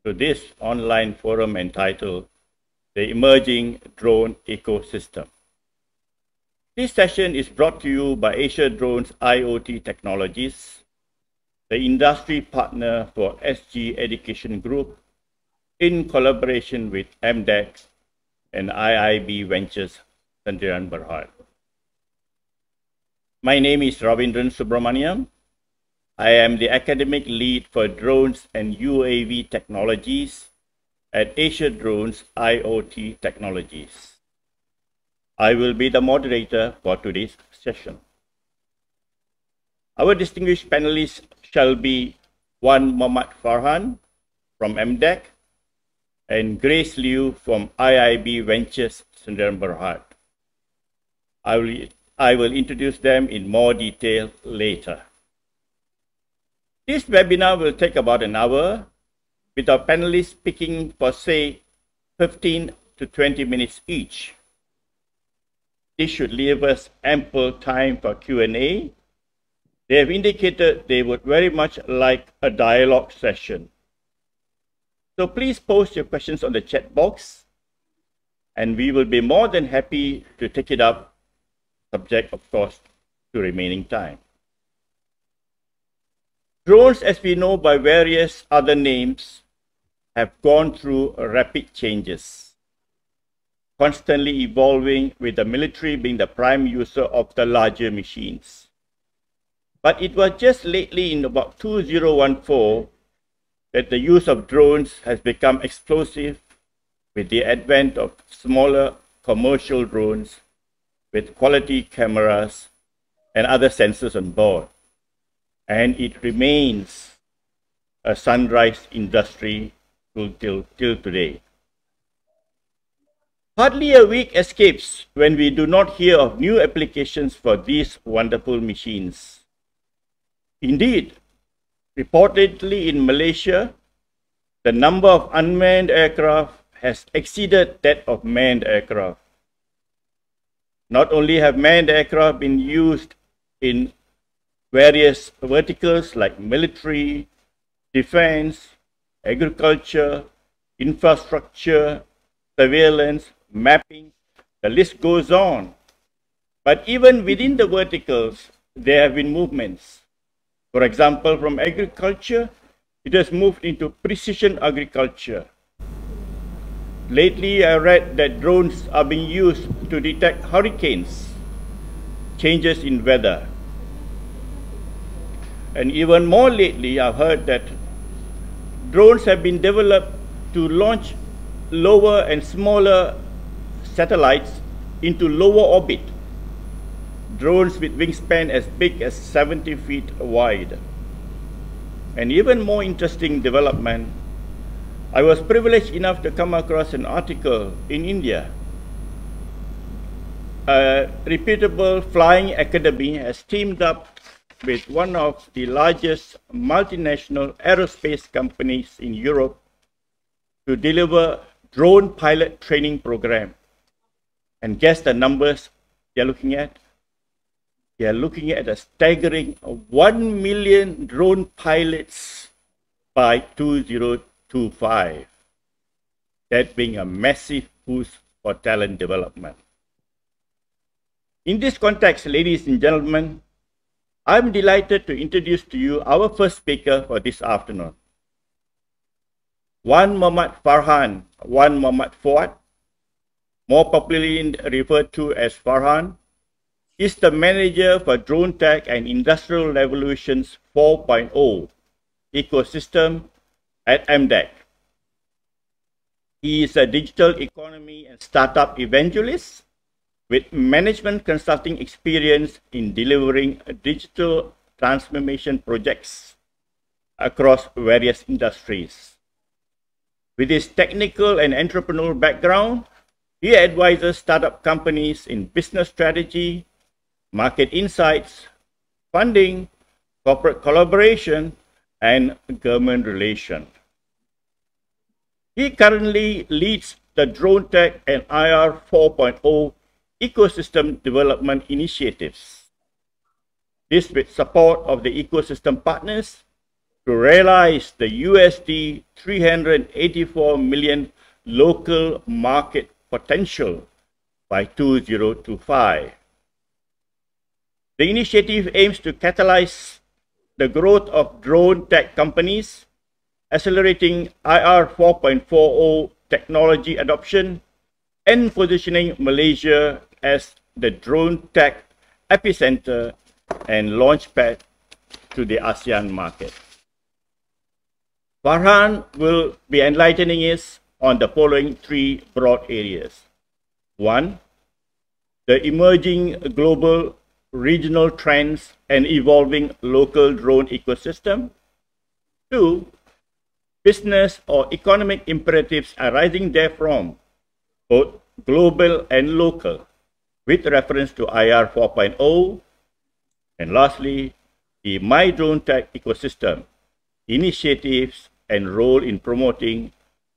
to this online forum entitled The Emerging Drone Ecosystem. This session is brought to you by Asia Drones IoT Technologies, the industry partner for SG Education Group, in collaboration with MDEC and IIB Ventures Sdn Bhd. My name is Ravee Subramaniam. I am the academic lead for drones and UAV technologies at Asia Drones IoT Technologies. I will be the moderator for today's session. Our distinguished panelists shall be Wan Muhammad Farhan from MDEC and Grace Liu from IIB Ventures Sdn Bhd. I will introduce them in more detail later. This webinar will take about an hour, with our panelists speaking for, say, 15 to 20 minutes each. This should leave us ample time for Q&A. They have indicated they would very much like a dialogue session. So please post your questions on the chat box, and we will be more than happy to take it up, subject, of course, to remaining time. Drones, as we know by various other names, have gone through rapid changes, constantly evolving, with the military being the prime user of the larger machines. But it was just lately, in about 2014, that the use of drones has become explosive with the advent of smaller commercial drones with quality cameras and other sensors on board. And it remains a sunrise industry till today. Hardly a week escapes when we do not hear of new applications for these wonderful machines. Indeed, reportedly in Malaysia, the number of unmanned aircraft has exceeded that of manned aircraft. Not only have manned aircraft been used in various verticals like military, defense, agriculture, infrastructure, surveillance, mapping, the list goes on. But even within the verticals, there have been movements. For example, from agriculture, it has moved into precision agriculture. Lately, I read that drones are being used to detect hurricanes, changes in weather. And even more lately, I've heard that drones have been developed to launch lower and smaller satellites into lower orbit. Drones with wingspan as big as 70 feet wide. An even more interesting development, I was privileged enough to come across an article in India. A reputable flying academy has teamed up with one of the largest multinational aerospace companies in Europe to deliver drone pilot training program. And guess the numbers they're looking at? They are looking at a staggering 1 million drone pilots by 2025. That being a massive boost for talent development. In this context, ladies and gentlemen, I'm delighted to introduce to you our first speaker for this afternoon. Wan Muhammad Farhan, Wan Muhammad Fuad, more popularly referred to as Farhan, is the manager for Drone Tech and Industrial Revolutions 4.0 ecosystem at MDEC. He is a digital economy and startup evangelist with management consulting experience in delivering digital transformation projects across various industries. With his technical and entrepreneurial background, he advises startup companies in business strategy, market insights, funding, corporate collaboration, and government relations. He currently leads the Drone Tech and IR 4.0 ecosystem development initiatives. This with support of the ecosystem partners to realize the USD 384 million local market potential by 2025. The initiative aims to catalyze the growth of drone tech companies, accelerating IR 4.40 technology adoption, and positioning Malaysia as the drone tech epicenter and launchpad to the Asean market. Farhan will be enlightening us on the following three broad areas. 1. The emerging global regional trends and evolving local drone ecosystem. 2. Business or economic imperatives arising therefrom, both global and local, with reference to IR 4.0. And lastly, the My Drone Tech ecosystem, initiatives and role in promoting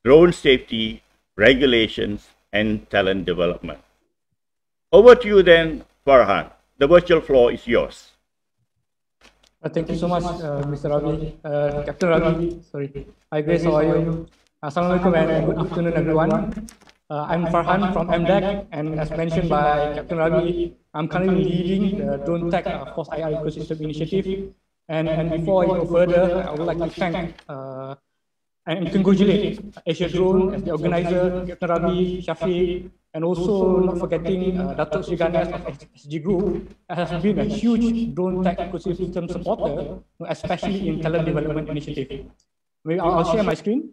drone safety, regulations, and talent development. Over to you then, Farhan. The virtual floor is yours. Thank you so much, Mr. Ravee. Captain Ravee, sorry. Hi Grace, how are you? Assalamualaikum and good afternoon, everyone. I'm Farhan from MDEC, and as mentioned by Captain Ravee, I'm currently leading the Drone Tech Force IR Ecosystem Initiative. And before I go further, I would like to thank and congratulate Asia Drone as the organizer, Captain Ravee, Shafiq, and also not forgetting Datuk Sri Ganesh of SG Group, has been a huge drone tech ecosystem supporter, especially in talent development initiative. I'll share my screen.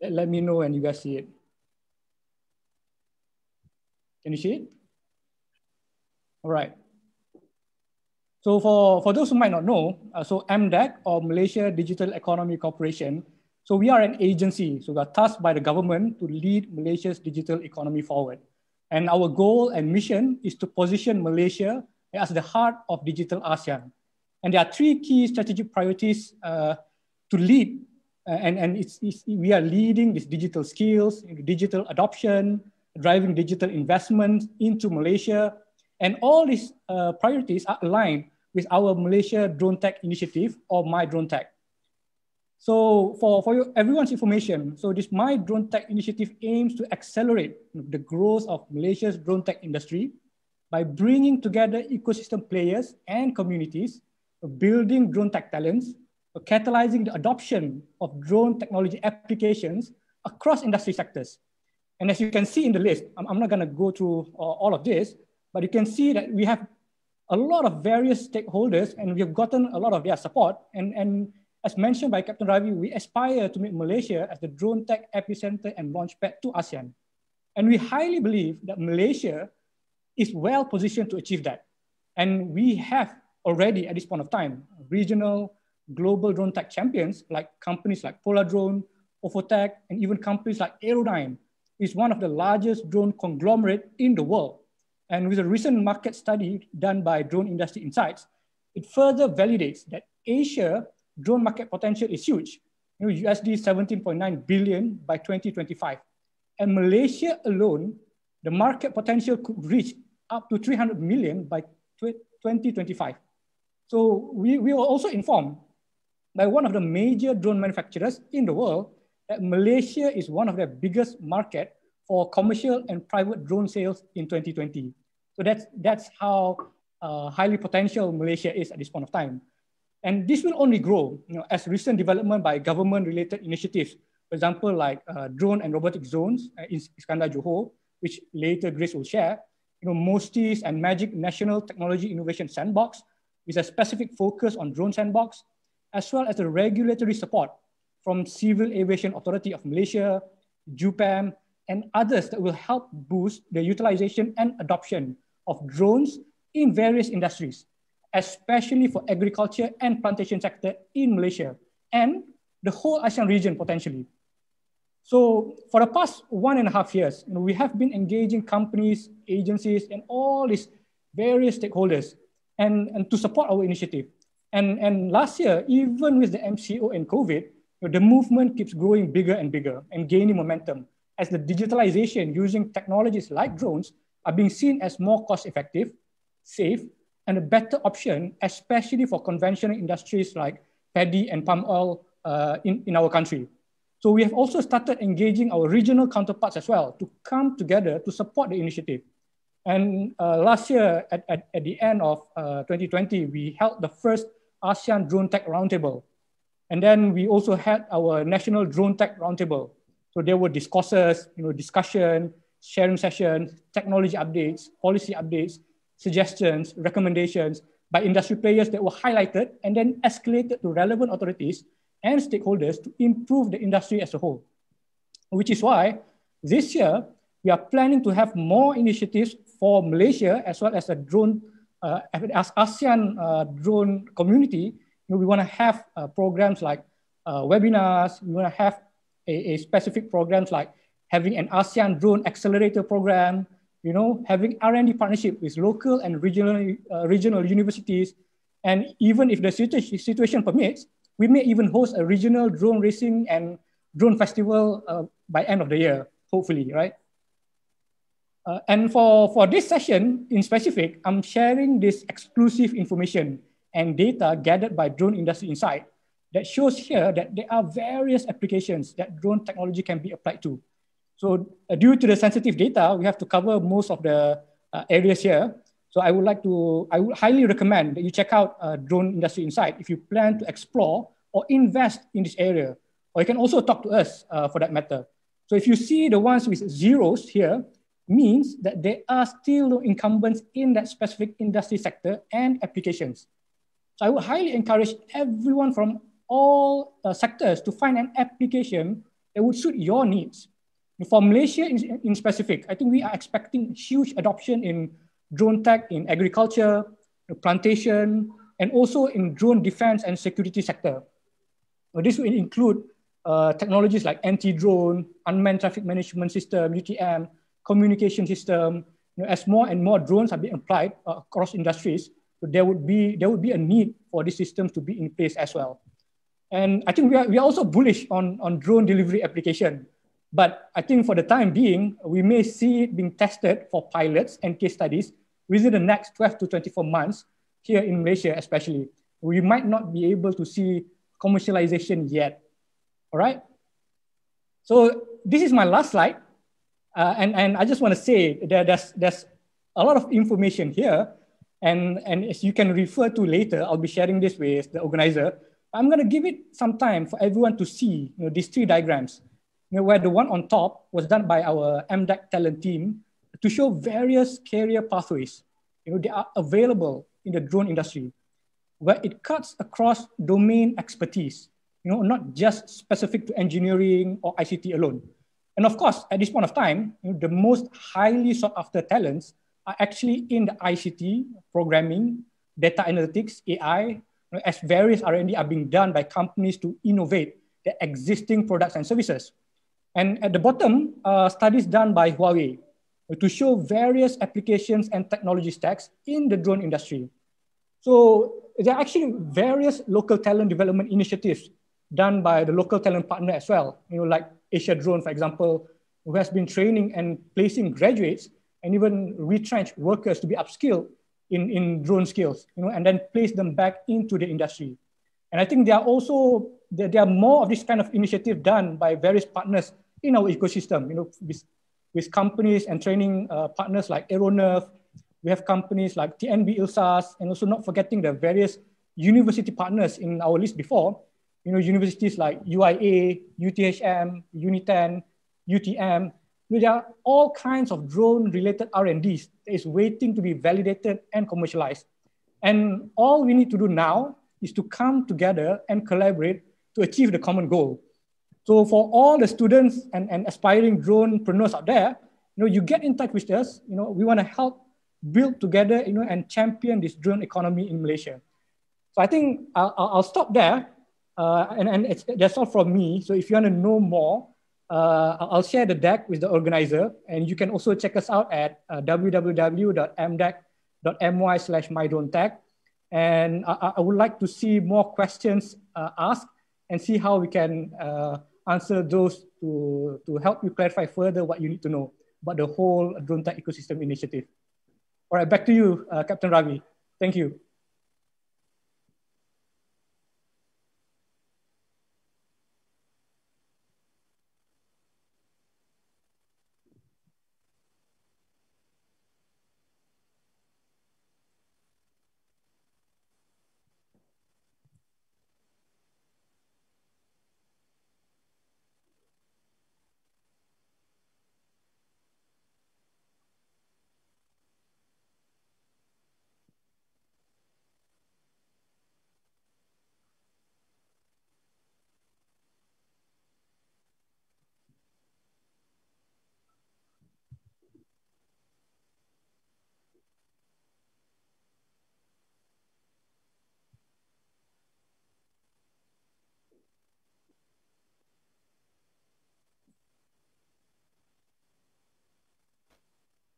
Let me know when you guys see it. Can you see it? All right. So for those who might not know, so MDEC, or Malaysia Digital Economy Corporation, so we are an agency, so we are tasked by the government to lead Malaysia's digital economy forward. And our goal and mission is to position Malaysia as the heart of digital ASEAN. And there are three key strategic priorities to lead, we are leading these digital skills, digital adoption, driving digital investment into Malaysia. And all these priorities are aligned with our Malaysia Drone Tech Initiative, or My Drone Tech. So for everyone's information, so this My Drone Tech Initiative aims to accelerate the growth of Malaysia's drone tech industry by bringing together ecosystem players and communities, building drone tech talents, catalyzing the adoption of drone technology applications across industry sectors. And as you can see in the list, I'm not gonna go through all of this, but you can see that we have a lot of various stakeholders and we have gotten a lot of their support. And as mentioned by Captain Ravee, we aspire to make Malaysia as the drone tech epicenter and launchpad to ASEAN. And we highly believe that Malaysia is well positioned to achieve that. And we have already, at this point of time, regional, global drone tech champions, like companies like Polar Drone, Ofotech, and even companies like Aerodyne, is one of the largest drone conglomerate in the world. And with a recent market study done by Drone Industry Insights, it further validates that Asia drone market potential is huge, USD 17.9 billion by 2025. And Malaysia alone, the market potential could reach up to 300 million by 2025. So we were also informed by one of the major drone manufacturers in the world that Malaysia is one of their biggest market for commercial and private drone sales in 2020. So that's how highly potential Malaysia is at this point of time. And this will only grow as recent development by government-related initiatives, for example, like drone and robotic zones in Iskandar, Johor, which later Grace will share, MOSTI's and Magic National Technology Innovation Sandbox, with a specific focus on drone sandbox, as well as the regulatory support from Civil Aviation Authority of Malaysia, JUPAM, and others that will help boost the utilization and adoption of drones in various industries, especially for agriculture and plantation sector in Malaysia and the whole ASEAN region potentially. So for the past 1.5 years, we have been engaging companies, agencies, and all these various stakeholders and to support our initiative. And last year, even with the MCO and COVID, the movement keeps growing bigger and bigger and gaining momentum as the digitalization using technologies like drones are being seen as more cost-effective, safe, and a better option, especially for conventional industries like paddy and palm oil in our country. So we have also started engaging our regional counterparts as well to come together to support the initiative. And last year, at the end of 2020, we held the first Asean Drone Tech Roundtable. And then we also had our National Drone Tech Roundtable. So there were discourses, discussion, sharing sessions, technology updates, policy updates, suggestions, recommendations by industry players that were highlighted and then escalated to relevant authorities and stakeholders to improve the industry as a whole. Which is why this year, we are planning to have more initiatives for Malaysia as well as a drone, as ASEAN drone community. We want to have programs like webinars. We want to have a specific programs like having an ASEAN drone accelerator program, having R&D partnership with local and regional universities. And even if the situation permits, we may even host a regional drone racing and drone festival by end of the year, hopefully, right? And for this session in specific, I'm sharing this exclusive information and data gathered by Drone Industry Insight that shows here that there are various applications that drone technology can be applied to. So due to the sensitive data, we have to cover most of the areas here. So I would highly recommend that you check out Drone Industry Insight if you plan to explore or invest in this area. Or you can also talk to us for that matter. So if you see the ones with zeros here, means that there are still no incumbents in that specific industry sector and applications. So I would highly encourage everyone from all sectors to find an application that would suit your needs. For Malaysia in specific, I think we are expecting huge adoption in drone tech in agriculture, plantation, and also in drone defense and security sector. This will include technologies like anti-drone, unmanned traffic management system, UTM, communication system. As more and more drones are being applied across industries, there would be a need for these systems to be in place as well. And I think we are also bullish on drone delivery application. But I think for the time being, we may see it being tested for pilots and case studies within the next 12 to 24 months here in Malaysia especially. We might not be able to see commercialization yet. All right? So this is my last slide. And I just want to say that there's a lot of information here. And as you can refer to later, I'll be sharing this with the organizer. I'm going to give it some time for everyone to see these three diagrams, where the one on top was done by our MDAC talent team to show various career pathways. They are available in the drone industry, where it cuts across domain expertise, not just specific to engineering or ICT alone. And of course, at this point of time, the most highly sought after talents are actually in the ICT, programming, data analytics, AI, as various R&D are being done by companies to innovate their existing products and services. And at the bottom, studies done by Huawei to show various applications and technology stacks in the drone industry. So there are actually various local talent development initiatives done by the local talent partner as well, like Asia Drone, for example, who has been training and placing graduates and even retrenched workers to be upskilled in drone skills, and then place them back into the industry. And I think there are more of this kind of initiative done by various partners in our ecosystem, with companies and training partners like Aeronerv. We have companies like TNB Ilsas, and also not forgetting the various university partners in our list before, universities like UIA, UTHM, UNITEN, UTM. There are all kinds of drone-related R&Ds that is waiting to be validated and commercialized. And all we need to do now is to come together and collaborate to achieve the common goal. So for all the students and aspiring dronepreneurs out there, you get in touch with us. We want to help build together, and champion this drone economy in Malaysia. So I think I'll stop there. That's all from me. So if you want to know more, I'll share the deck with the organizer, and you can also check us out at www.mdac.my/mydronetech. And I would like to see more questions asked and see how we can answer those to help you clarify further what you need to know about the whole drone tech ecosystem initiative. All right, back to you, Captain Ravee. Thank you.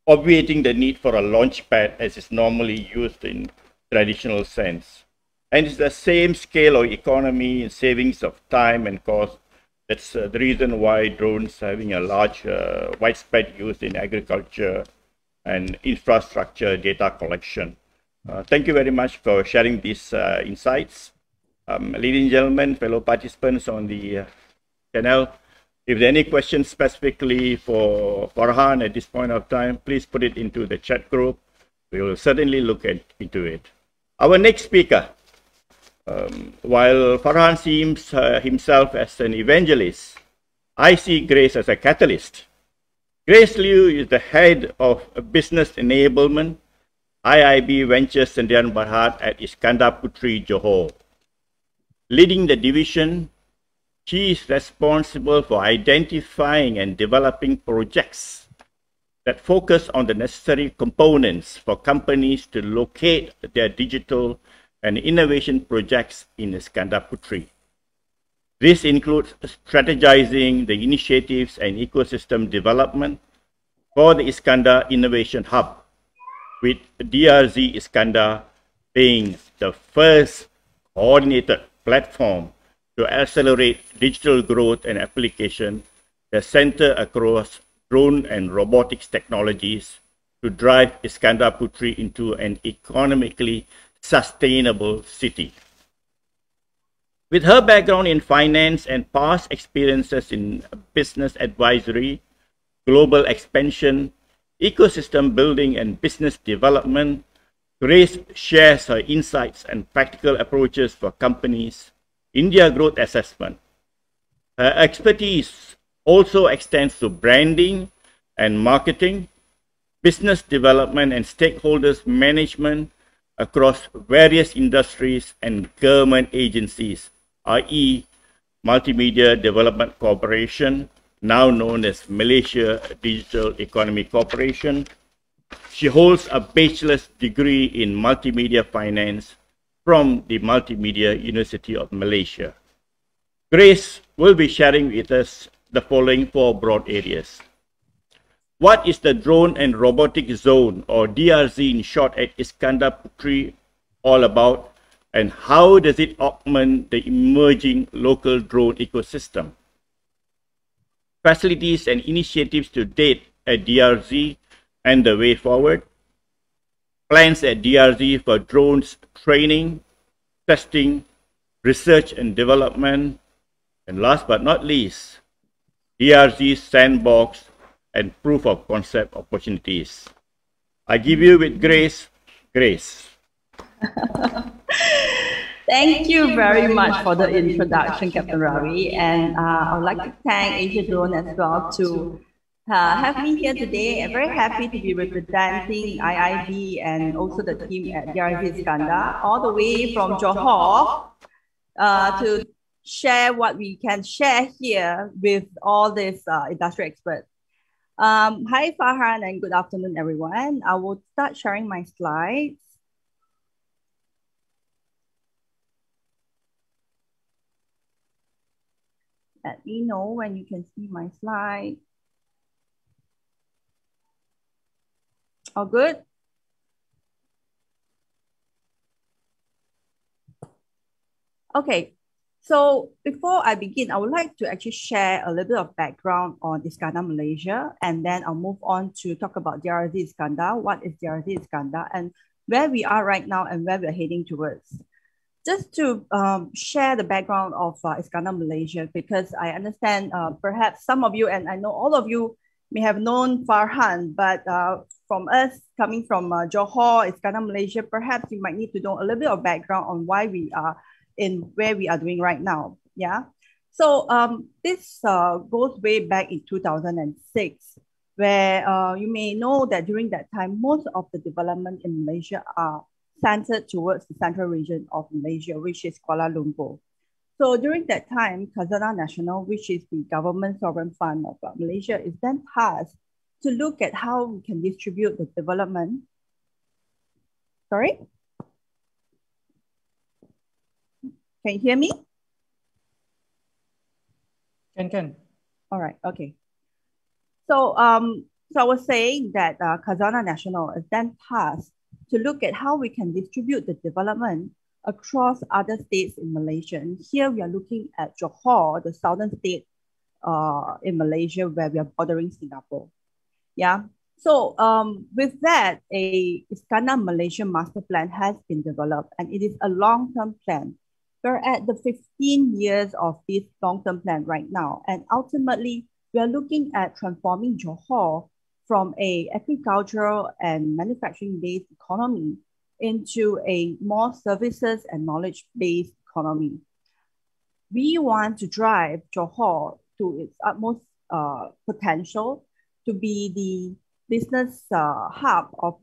Obviating the need for a launch pad as is normally used in traditional sense. And it's the same scale of economy and savings of time and cost. That's the reason why drones are having a large, widespread use in agriculture and infrastructure data collection. Thank you very much for sharing these insights. Ladies and gentlemen, fellow participants on the panel, if there are any questions specifically for Farhan at this point of time, please put it into the chat group. We will certainly look into it. Our next speaker, while Farhan sees himself as an evangelist, I see Grace as a catalyst. Grace Liu is the head of business enablement, IIB Ventures Sdn Bhd at Iskandar Puteri, Johor. Leading the division, she is responsible for identifying and developing projects that focus on the necessary components for companies to locate their digital and innovation projects in Iskandar Puteri. This includes strategizing the initiatives and ecosystem development for the Iskandar Innovation Hub, with DRZ Iskandar being the first coordinated platform to accelerate digital growth and application that center across drone and robotics technologies to drive Iskandar Puteri into an economically sustainable city. With her background in finance and past experiences in business advisory, global expansion, ecosystem building, and business development, Grace shares her insights and practical approaches for companies in their growth assessment. Her expertise also extends to branding and marketing, business development, and stakeholders management across various industries and government agencies, i.e. Multimedia Development Corporation, now known as Malaysia Digital Economy Corporation. She holds a bachelor's degree in multimedia finance from the Multimedia University of Malaysia. Grace will be sharing with us the following 4 broad areas. What is the Drone and Robotic Zone, or DRZ in short, at Iskandar Puteri all about, and how does it augment the emerging local drone ecosystem? Facilities and initiatives to date at DRZ and the way forward. Plans at DRZ for drones training, testing, research and development, and last but not least, DRZ's Sandbox and proof of concept opportunities. I give you with Grace. Grace. Thank you very much for the introduction, Captain Ravee. And I would like to thank Asia Drone as well to have me here today. I'm very happy to be representing IIB and also the team at DRZ Iskandar, all the way from Johor to share what we can share here with all these industry experts. Hi Farhan and good afternoon everyone. I will start sharing my slides. Let me know when you can see my slide. All good? Okay. So before I begin, I would like to actually share a little bit of background on Iskandar, Malaysia, and then I'll move on to talk about DRZ Iskandar. What is DRZ Iskandar? And where we are right now and where we're heading towards. Just to share the background of Iskandar Malaysia, because I understand perhaps some of you, and I know all of you may have known Farhan, but from us coming from Johor, Iskandar Malaysia, perhaps you might need to know a little bit of background on why we are in where we are doing right now. Yeah. So this goes way back in 2006, where you may know that during that time, most of the development in Malaysia are centered towards the central region of Malaysia, which is Kuala Lumpur. So during that time, Khazanah Nasional, which is the government sovereign fund of Malaysia, is then tasked to look at how we can distribute the development. Sorry? Can you hear me? Can. All right, okay. So, so I was saying that Khazanah Nasional is then tasked to look at how we can distribute the development across other states in Malaysia. And here we are looking at Johor, the southern state in Malaysia, where we are bordering Singapore. Yeah. So with that, a Iskandar Malaysia master plan has been developed, and it is a long-term plan. We're at the 15 years of this long-term plan right now. And ultimately, we are looking at transforming Johor from a agricultural and manufacturing-based economy into a more services and knowledge-based economy. We want to drive Johor to its utmost potential to be the business hub of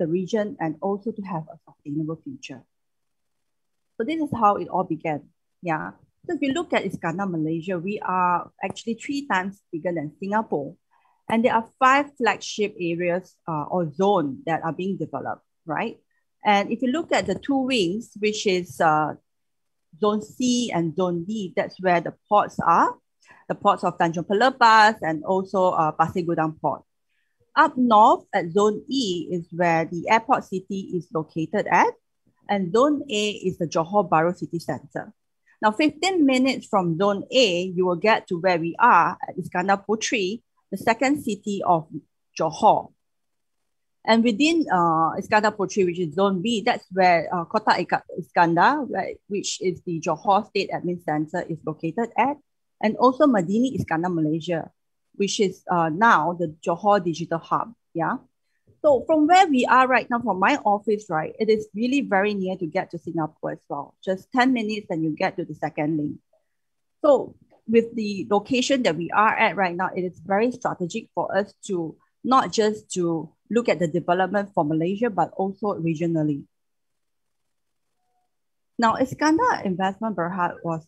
the region, and also to have a sustainable future. So this is how it all began. Yeah. So if you look at Iskandar Malaysia, we are actually 3 times bigger than Singapore. And there are 5 flagship areas or zones that are being developed, right? And if you look at the 2 wings, which is Zone C and Zone D, that's where the ports are. The ports of Tanjung Pelepas and also Pasir Gudang Port. Up north at Zone E is where the airport city is located at. And Zone A is the Johor Bahru City Centre. Now, 15 minutes from Zone A, you will get to where we are at Iskandar Puteri, the second city of Johor. And within Iskandar Puteri, which is Zone B, that's where Kota Iskandar, right, which is the Johor State Admin Centre, is located at. And also Madini Iskandar Malaysia, which is now the Johor Digital Hub. Yeah. So from where we are right now, from my office, right, it is really very near to get to Singapore as well. Just 10 minutes and you get to the second link. So with the location that we are at right now, it is very strategitic for us to not just to look at the development for Malaysia, but also regionally. Now, Iskandar Investment Berhad was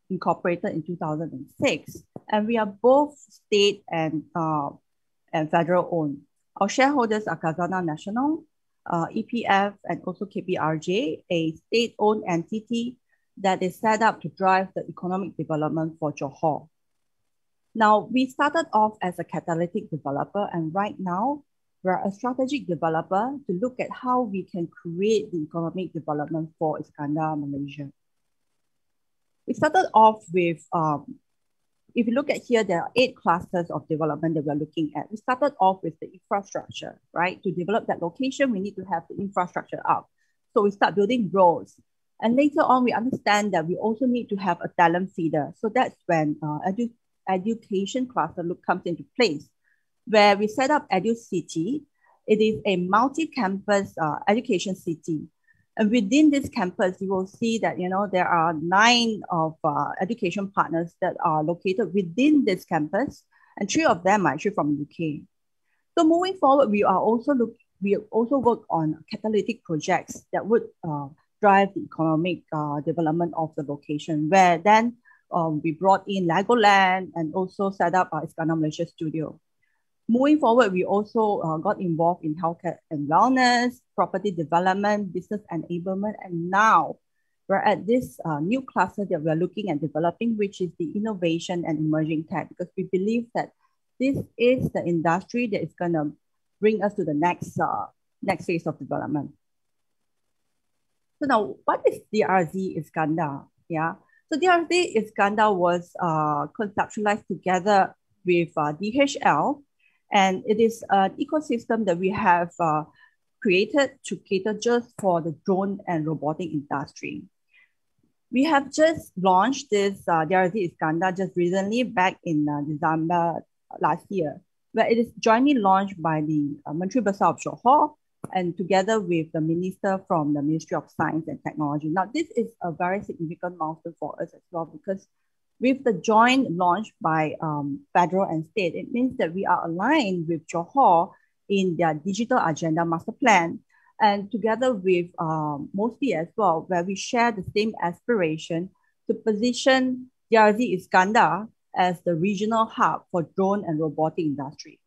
incorporated in 2006, and we are both state and federal owned. Our shareholders are Khazanah Nasional, EPF, and also KPRJ, a state-owned entity that is set up to drive the economic development for Johor. Now, we started off as a catalytic developer, and right now, we're a strategic developer to look at how we can create the economic development for Iskandar Malaysia. We started off with if you look at here, there are 8 clusters of development that we're looking at. We started off with the infrastructure, right? To develop that location, we need to have the infrastructure up. So we start building roads. And later on, we understand that we also need to have a talent feeder. So that's when education cluster comes into place, where we set up EduCity. It is a multi-campus education city. And within this campus, you will see that, you know, there are 9 of education partners that are located within this campus, and 3 of them are actually from the UK. So moving forward, we also work on catalytic projects that would drive the economic development of the location, where then we brought in Legoland and also set up our Iskandar Malaysia studio. Moving forward, we also got involved in healthcare and wellness, property development, business enablement, and now we're at this new cluster that we're looking at developing, which is the innovation and emerging tech, because we believe that this is the industry that is going to bring us to the next phase of development. So now, what is DRZ Iskandar? Yeah, so DRZ Iskandar was conceptualized together with DHL. And it is an ecosystem that we have created to cater just for the drone and robotic industry. We have just launched this DRZ Iskandar just recently back in December last year, where it is jointly launched by the Menteri Besar of Johor and together with the minister from the Ministry of Science and Technology. Now, this is a very significant milestone for us as well, because with the joint launch by federal and state, it means that we are aligned with Johor in their digital agenda master plan, and together with MOSI as well, where we share the same aspiration to position DRZ Iskandar as the regional hub for drone and robotic industry.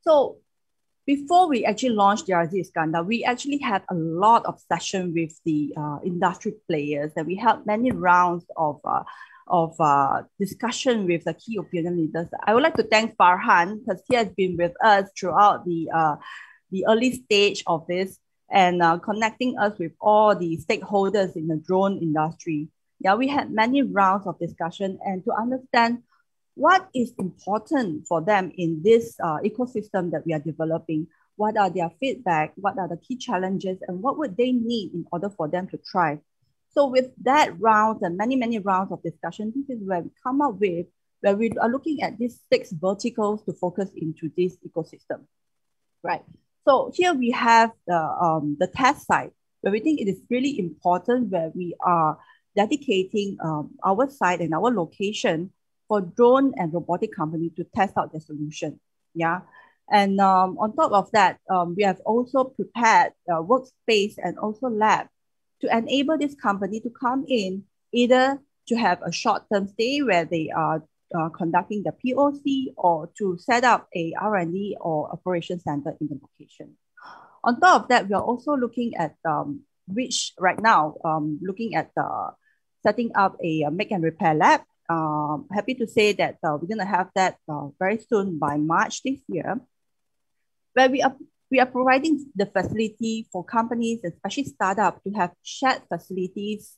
So before we actually launched DRZ Iskandar, we actually had a lot of sessions with the industry players, and we held many rounds of discussion with the key opinion leaders. I would like to thank Farhan, because he has been with us throughout the early stage of this and connecting us with all the stakeholders in the drone industry. Yeah, we had many rounds of discussion and to understand what is important for them in this ecosystem that we are developing. What are their feedback? What are the key challenges? And what would they need in order for them to thrive? So with that round and many rounds of discussion, this is where we come up with, where we are looking at these 6 verticals to focus into this ecosystem, right? So here we have the test site, where we think it is really important, where we are dedicating our site and our location for drone and robotic company to test out their solution, yeah? And on top of that, we have also prepared a workspace and also lab to enable this company to come in, either to have a short-term stay where they are conducting the POC, or to set up a R&D or operation center in the location. On top of that, we are also looking at which right now, looking at setting up a make and repair lab. Happy to say that we're going to have that very soon by March this year, where we are providing the facility for companies, especially startups, to have shared facilities,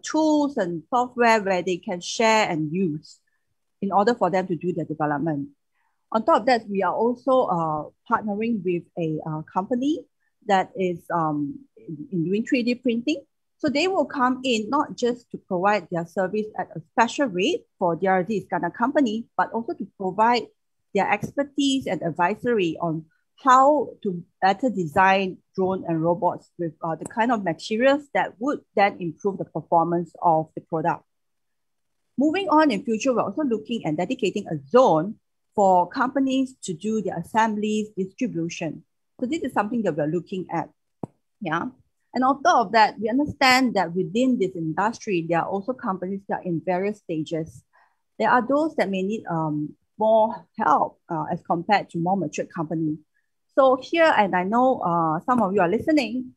tools and software where they can share and use in order for them to do their development. On top of that, we are also partnering with a company that is in doing 3D printing. So they will come in not just to provide their service at a special rate for DRZ Iskandar company, but also to provide their expertise and advisory on how to better design drone and robots with the kind of materials that would then improve the performance of the product. Moving on in future, we're also looking and dedicating a zone for companies to do their assemblies, distribution. So this is something that we're looking at, yeah? And on top of that, we understand that within this industry, there are also companies that are in various stages. There are those that may need more help as compared to more mature companies. So here, and I know some of you are listening,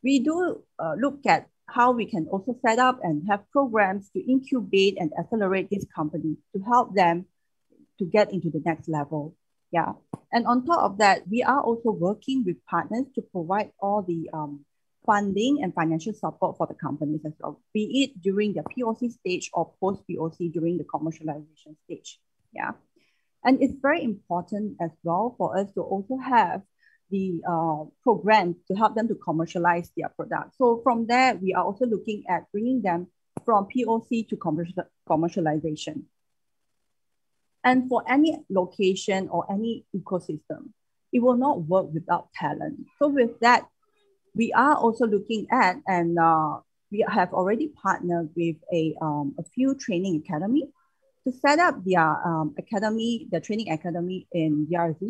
we do look at how we can also set up and have programs to incubate and accelerate this company to help them to get into the next level. Yeah. And on top of that, we are also working with partners to provide all the funding and financial support for the companies as well, be it during the POC stage or post-POC during the commercialization stage. Yeah. And it's very important as well for us to also have the program to help them to commercialize their product. So from there, we are also looking at bringing them from POC to commercialization. And for any location or any ecosystem, it will not work without talent. So with that, we are also looking at, and we have already partnered with a few training academy to set up their academy, the training academy in DRZ,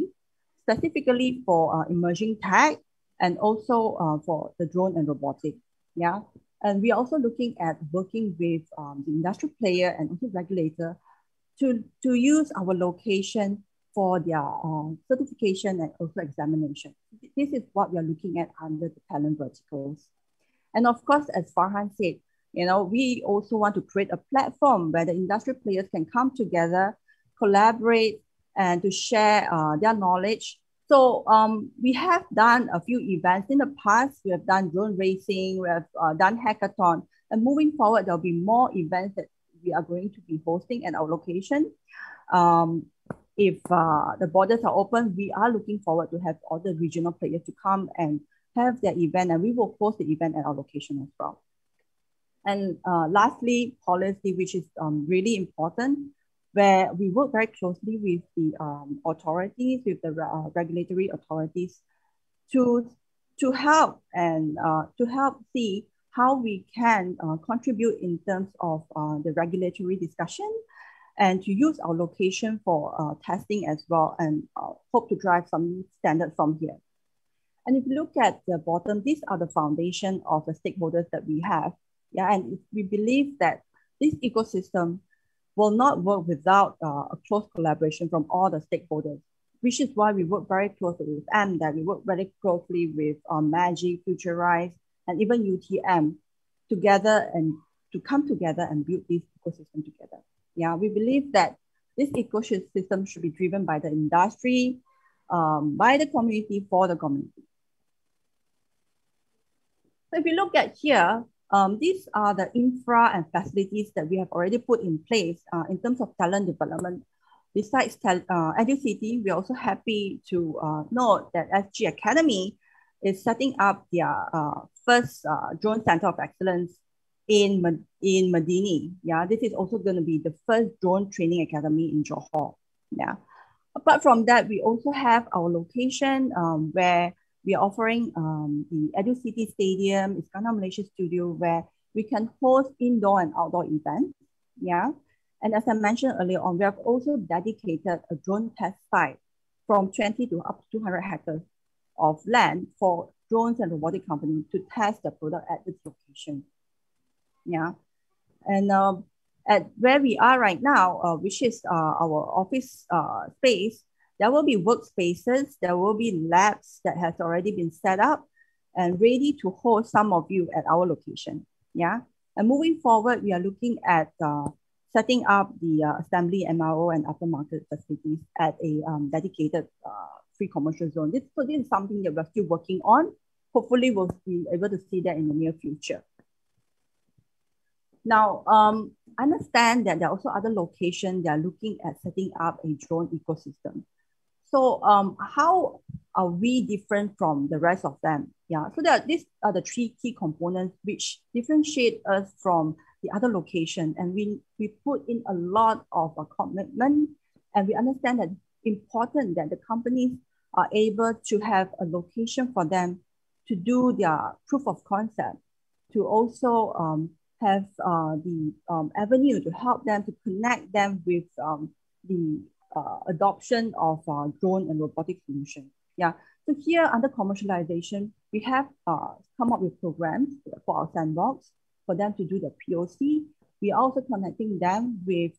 specifically for emerging tech and also for the drone and robotic. Yeah. And we are also looking at working with the industry player and also regulator to use our location for their certification and also examination. This is what we are looking at under the talent verticals. And of course, as Farhan said, you know, we also want to create a platform where the industry players can come together, collaborate, and to share their knowledge. So we have done a few events in the past. We have done drone racing, we have done hackathon, and moving forward, there'll be more events that we are going to be hosting at our location. if the borders are open, we are looking forward to have all the regional players to come and have their event, and we will host the event at our location as well. And lastly, policy, which is really important, where we work very closely with the authorities, with the regulatory authorities to help and to help see how we can contribute in terms of the regulatory discussion, and to use our location for testing as well, and hope to drive some standard from here. And if you look at the bottom, these are the foundation of the stakeholders that we have. Yeah, and we believe that this ecosystem will not work without a close collaboration from all the stakeholders, which is why we work very closely with MDAC, we work very closely with MAGIC, Futurize, and even UTM together, and to come together and build this ecosystem together. Yeah, we believe that this ecosystem should be driven by the industry, by the community, for the community. So if you look at here, these are the infra and facilities that we have already put in place in terms of talent development. Besides EduCity, we're also happy to note that SG Academy is setting up their first drone center of excellence in Madini. Yeah, this is also going to be the first drone training academy in Johor. Yeah. Apart from that, we also have our location where we are offering the EduCity Stadium, Iskandar Malaysia Studio, where we can host indoor and outdoor events. Yeah. And as I mentioned earlier on, we have also dedicated a drone test site from 20 to up to 200 hectares of land for drones and robotic companies to test the product at this location. Yeah. And at where we are right now, which is our office space, there will be workspaces, there will be labs that has already been set up and ready to host some of you at our location. Yeah. And moving forward, we are looking at setting up the assembly, MRO, and aftermarket facilities at a dedicated free commercial zone. This is something that we're still working on. Hopefully, we'll be able to see that in the near future. Now, I understand that there are also other locations that are looking at setting up a drone ecosystem. So how are we different from the rest of them? Yeah, so these are the three key components which differentiate us from the other location. And we put in a lot of commitment, and we understand that it's important that the companies are able to have a location for them to do their proof of concept, to also have the avenue to help them, to connect them with the adoption of drone and robotic solutions. Yeah, so here under commercialization, we have come up with programs for our Sandbox for them to do the POC. We are also connecting them with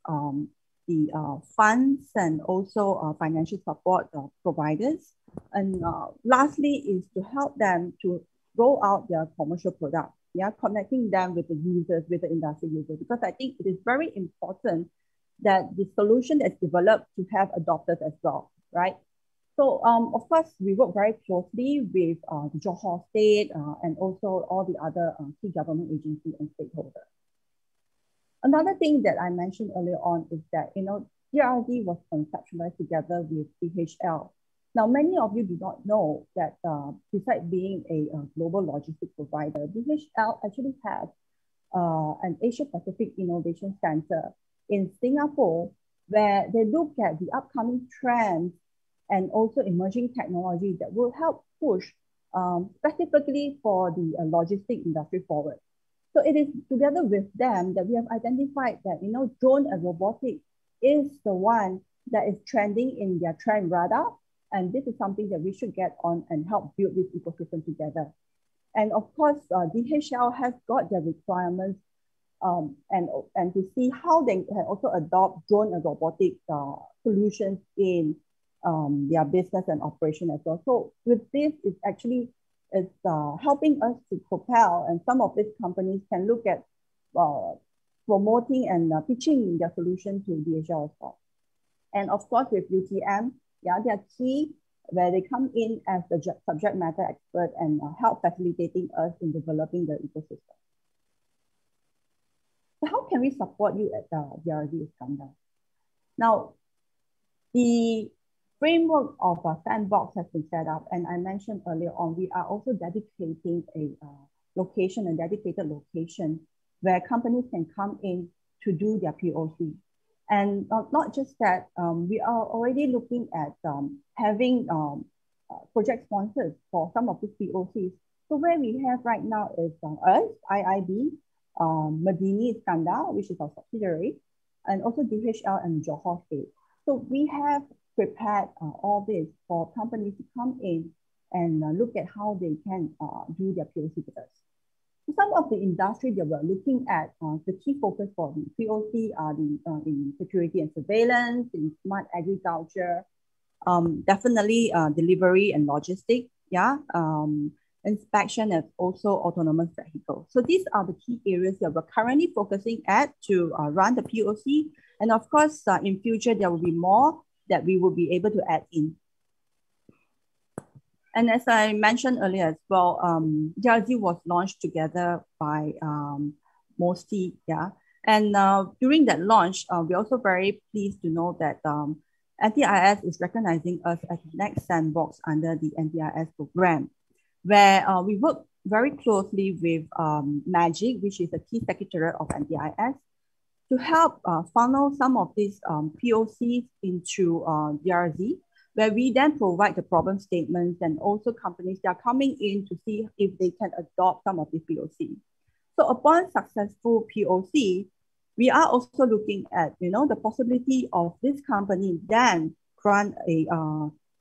the funds and also financial support providers. And lastly is to help them to roll out their commercial product. Yeah, connecting them with the users, with the industry users, because I think it is very important that the solution that's developed to have adopters as well, right? So of course, we work very closely with the Johor State and also all the other key government agencies and stakeholders. Another thing that I mentioned earlier on is that, DRD was conceptualized together with DHL. Now, many of you do not know that besides being a global logistics provider, DHL actually has an Asia Pacific Innovation Center in Singapore, where they look at the upcoming trends and also emerging technology that will help push specifically for the logistics industry forward. So it is together with them that we have identified that, drone and robotics is the one that is trending in their trend radar. And this is something that we should get on and help build this ecosystem together. And of course, DHL has got their requirements and to see how they can also adopt drone and robotic solutions in their business and operation as well. So with this, it's helping us to propel, and some of these companies can look at promoting and pitching their solution to DHL as well. And of course, with UTM, yeah, they are key where they come in as the subject matter expert and help facilitating us in developing the ecosystem. So how can we support you at DRD Iskandar? Now, The framework of a Sandbox has been set up, and I mentioned earlier on, we are also dedicating a location, a dedicated location where companies can come in to do their POC. And not just that, we are already looking at having project sponsors for some of these POCs. So where we have right now is us, IIB, Madini Iskandar, which is our subsidiary, and also DHL and Johor State. So we have prepared all this for companies to come in and look at how they can do their POC with us. So some of the industry that we're looking at, the key focus for the POC are in security and surveillance, in smart agriculture, definitely delivery and logistics, yeah, inspection and also autonomous vehicles. So these are the key areas that we're currently focusing at to run the POC. And of course, in future, there will be more that we will be able to add in. And as I mentioned earlier as well, DRZ was launched together by MOSTI, yeah. And during that launch, we're also very pleased to know that NTIS is recognizing us as the next sandbox under the NTIS program, where we work very closely with MAGIC, which is the key secretariat of NTIS, to help funnel some of these POCs into DRZ, where we then provide the problem statements and also companies that are coming in to see if they can adopt some of these POCs. So upon successful POC, we are also looking at, you know, the possibility of this company then grant a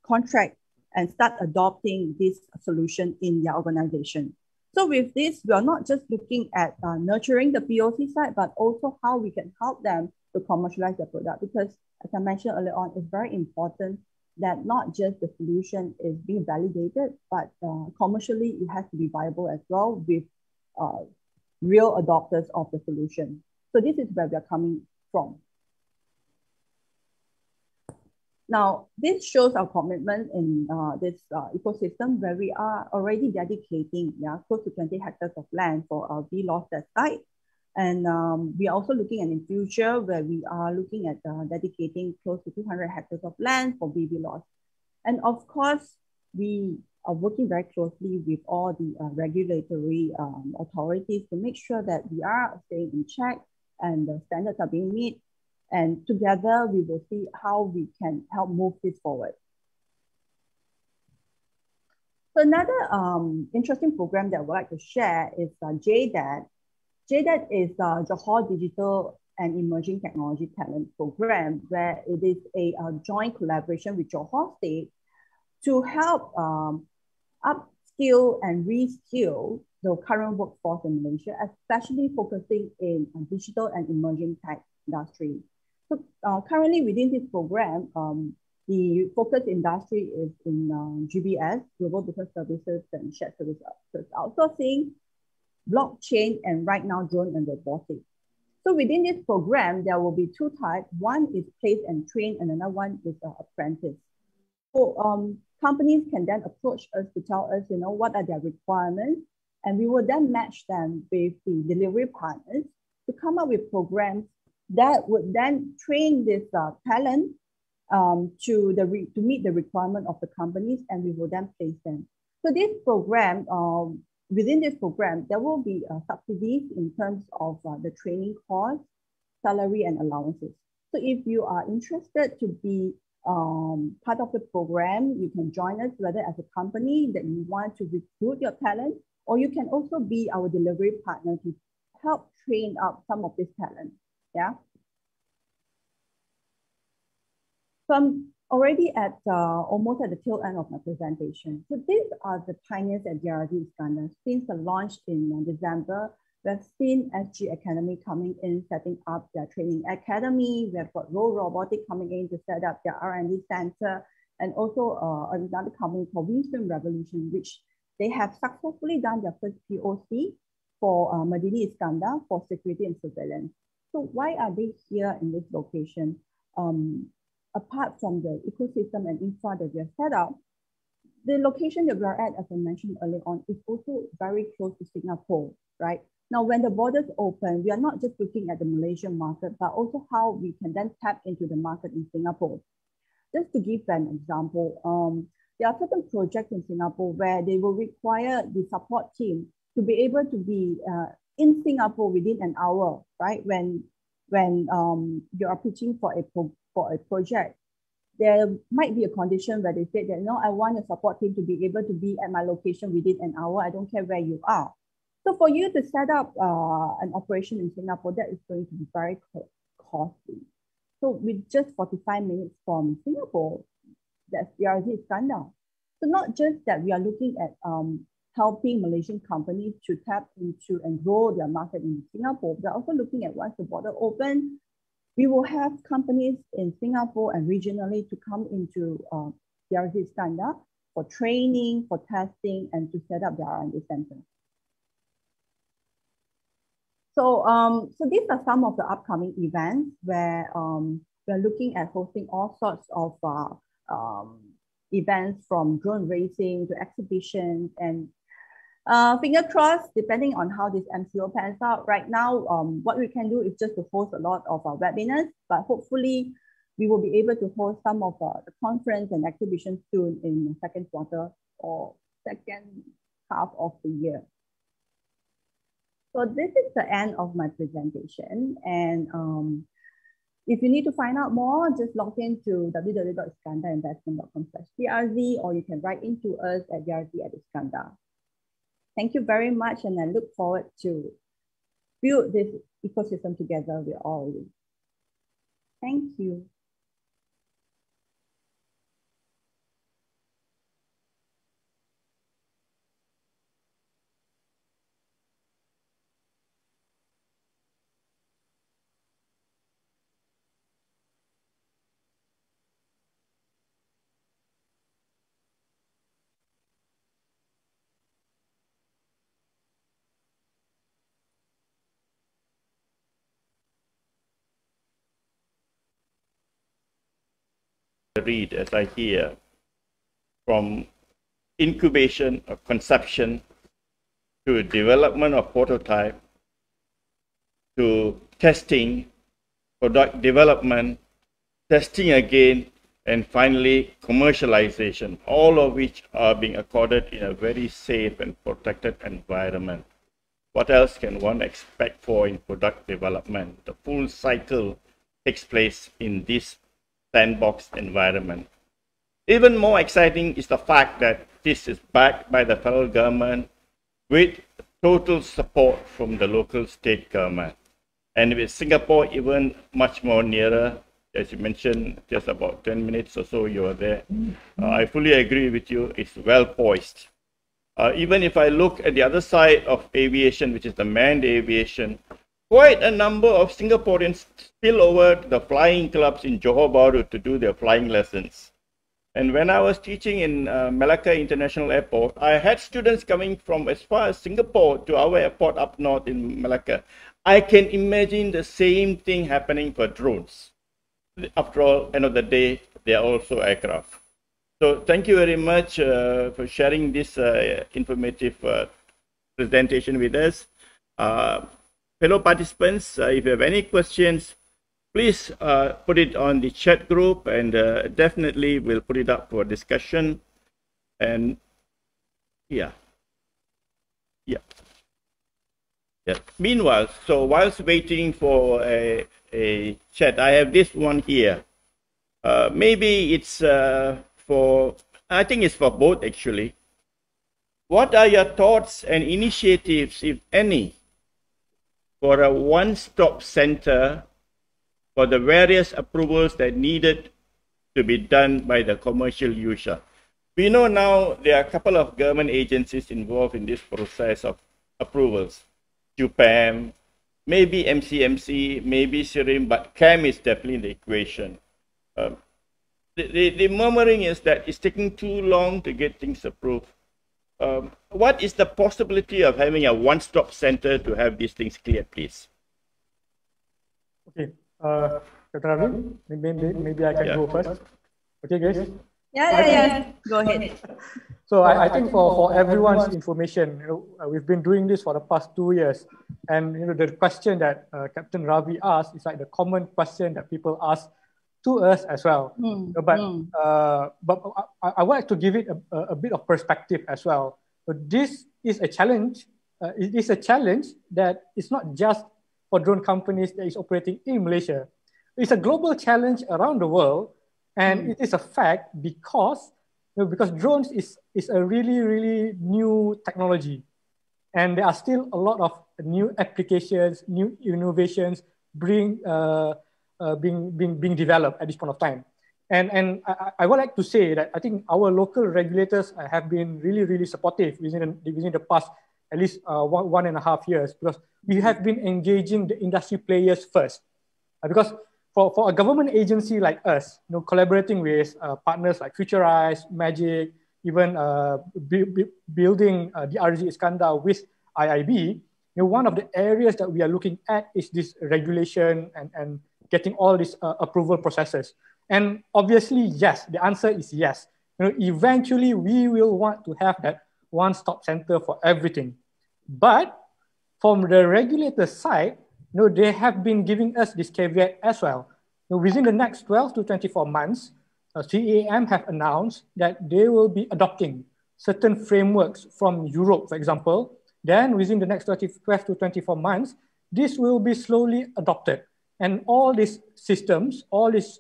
contract and start adopting this solution in their organization. So with this, we are not just looking at nurturing the POC side, but also how we can help them to commercialize their product. Because as I mentioned earlier on, it's very important that not just the solution is being validated, but commercially it has to be viable as well with real adopters of the solution. So this is where we are coming from. Now, this shows our commitment in this ecosystem where we are already dedicating close to 20 hectares of land for our VLOS site. And we are also looking at in future where we are looking at dedicating close to 200 hectares of land for VLOS. And of course, we are working very closely with all the regulatory authorities to make sure that we are staying in check and the standards are being met. And together, we will see how we can help move this forward. So another interesting program that I would like to share is JDAT. JDAT is Johor Digital and Emerging Technology Talent Program, where it is a joint collaboration with Johor State to help upskill and reskill the current workforce in Malaysia, especially focusing in digital and emerging tech industry. So currently within this program, the focus industry is in GBS, Global Business Services and Shared Service Outsourcing, blockchain, and right now drone and robotics. So within this program, there will be two types. One is place and train, and another one is apprentice. So companies can then approach us to tell us, you know, what are their requirements, and we will then match them with the delivery partners to come up with programs that would then train this talent to meet the requirement of the companies, and we will then place them. So this program, within this program, there will be subsidies in terms of the training costs, salary, and allowances. So if you are interested to be part of the program, you can join us, whether as a company that you want to recruit your talent, or you can also be our delivery partner to help train up some of this talent. Yeah. So I'm already at almost at the tail end of my presentation. So these are the pioneers at DRZ Iskandar. Since the launch in December, we've seen SG Academy coming in, setting up their training academy. We've got Roll Robotics coming in to set up their R&D center, and also another company called Windstream Revolution, which they have successfully done their first POC for Madini Iskandar for security and surveillance. So why are they here in this location? Apart from the ecosystem and infra that we have set up, the location that we're at, as I mentioned earlier on, is also very close to Singapore, right? Now, when the borders open, we are not just looking at the Malaysian market, but also how we can then tap into the market in Singapore. Just to give an example, there are certain projects in Singapore where they will require the support team to be able to be in Singapore within an hour, right? When you are pitching for a project, there might be a condition where they say that, no, I want a support team to be able to be at my location within an hour. I don't care where you are. So for you to set up an operation in Singapore, that is going to be very costly. So with just 45 minutes from Singapore, that's DRZ Iskandar. So not just that we are looking at helping Malaysian companies to tap into and grow their market in Singapore, we're also looking at once the border opens, we will have companies in Singapore and regionally to come into DRZ Iskandar for training, for testing, and to set up their R&D center. So, so these are some of the upcoming events where we're looking at hosting all sorts of events, from drone racing to exhibitions, and finger crossed, depending on how this MCO pans out. Right now, what we can do is just to host a lot of webinars, but hopefully we will be able to host some of the conference and exhibitions soon in the second quarter or second half of the year. So this is the end of my presentation. And if you need to find out more, just log into www.iskandarinvestment.com/DRZ, or you can write into us at DRZ@Iskandar. Thank you very much, and I look forward to build this ecosystem together with all of you. Thank you. Read as I hear, from incubation or conception to development of prototype to testing, product development, testing again, and finally commercialization, all of which are being accorded in a very safe and protected environment. What else can one expect for in product development? The full cycle takes place in this sandbox environment. Even more exciting is the fact that this is backed by the federal government with total support from the local state government. And with Singapore even much more nearer, as you mentioned, just about 10 minutes or so you are there. I fully agree with you, it's well poised. Even if I look at the other side of aviation, which is the manned aviation, quite a number of Singaporeans spill over to the flying clubs in Johor Bahru to do their flying lessons. And when I was teaching in Malacca International Airport, I had students coming from as far as Singapore to our airport up north in Malacca. I can imagine the same thing happening for drones. After all, end of the day, they are also aircraft. So thank you very much for sharing this informative presentation with us. Fellow participants, if you have any questions, please put it on the chat group, and definitely we'll put it up for discussion. And yeah. Meanwhile, so whilst waiting for a chat, I have this one here. Maybe it's I think it's for both actually. What are your thoughts and initiatives, if any, for a one-stop center for the various approvals that needed to be done by the commercial user? We know now there are a couple of government agencies involved in this process of approvals. JUPAM, maybe MCMC, maybe SIRIM, but CAM is definitely in the equation. The murmuring is that it's taking too long to get things approved. What is the possibility of having a one-stop center to have these things cleared, please? Okay, Captain Ravee, maybe I can go first. Okay, guys? Yeah. Go ahead. So I think for everyone's information, we've been doing this for the past 2 years, and the question that Captain Ravee asked is like the common question that people ask to us as well. But I would like to give it a bit of perspective as well. But this is a challenge. It is a challenge that is not just for drone companies that is operating in Malaysia. It's a global challenge around the world, and it is a fact because drones is a really new technology, and there are still a lot of new applications, new innovations being developed at this point of time. And I would like to say that I think our local regulators have been really supportive within the past at least 1.5 years, because we have been engaging the industry players first. Because for a government agency like us, collaborating with partners like Futurize, Magic, even building the RG Iskandar with IIB, one of the areas that we are looking at is this regulation and getting all these approval processes. And obviously, yes, the answer is yes. Eventually, we will want to have that one-stop center for everything. But from the regulator side, they have been giving us this caveat as well. Within the next 12 to 24 months, CAM have announced that they will be adopting certain frameworks from Europe, for example. Then within the next 12 to 24 months, this will be slowly adopted. And all these systems, all these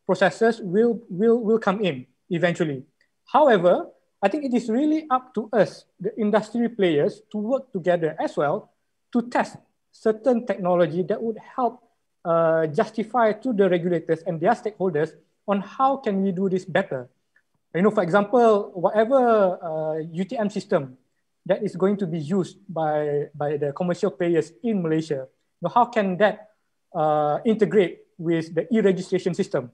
processes will come in eventually. However, I think it is really up to us, the industry players, to work together as well to test certain technology that would help justify to the regulators and their stakeholders on how can we do this better. For example, whatever UTM system that is going to be used by the commercial players in Malaysia, how can that integrate with the e-registration system,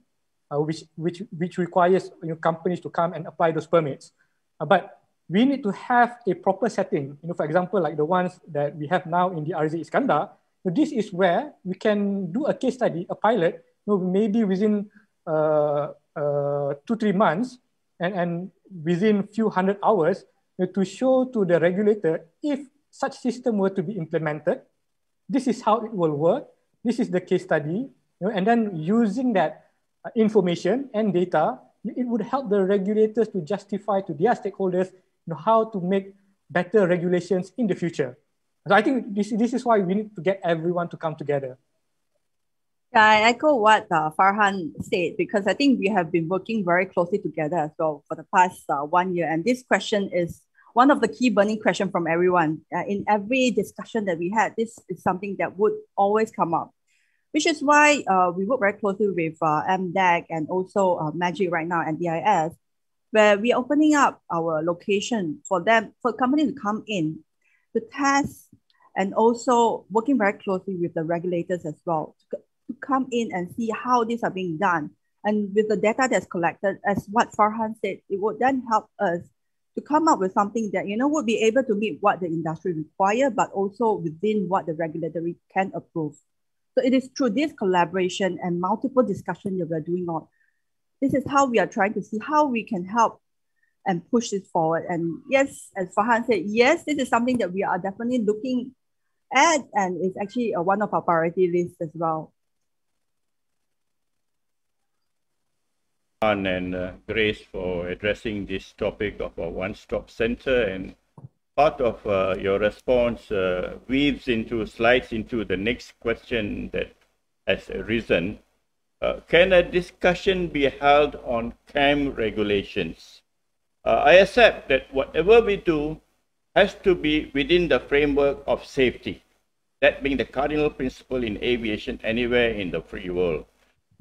which requires companies to come and apply those permits. But we need to have a proper setting, for example, like the ones that we have now in the RZ Iskandar. This is where we can do a case study, a pilot, maybe within 2-3 months and within few hundred hours to show to the regulator if such system were to be implemented, this is how it will work. This is the case study, and then using that information and data, it would help the regulators to justify to their stakeholders how to make better regulations in the future. So I think this is why we need to get everyone to come together. Yeah, I echo what Farhan said, because I think we have been working very closely together as well for the past 1 year. And this question is one of the key burning questions from everyone. In every discussion that we had, this is something that would always come up, which is why we work very closely with MDAC and also Magic right now and DIS, where we are opening up our location for companies to come in to test, and also working very closely with the regulators as well to come in and see how these are being done. And with the data that's collected, as what Farhan said, it would then help us to come up with something that, would be able to meet what the industry requires, but also within what the regulatory can approve. So it is through this collaboration and multiple discussions that we're doing on. This is how we are trying to see how we can help and push this forward. And yes, as Farhan said, yes, this is something that we are definitely looking at, and it's actually one of our priority lists as well. And Grace for addressing this topic of a one-stop center, and part of your response slides into the next question that has arisen. Can a discussion be held on CAM regulations? I accept that whatever we do has to be within the framework of safety, that being the cardinal principle in aviation anywhere in the free world.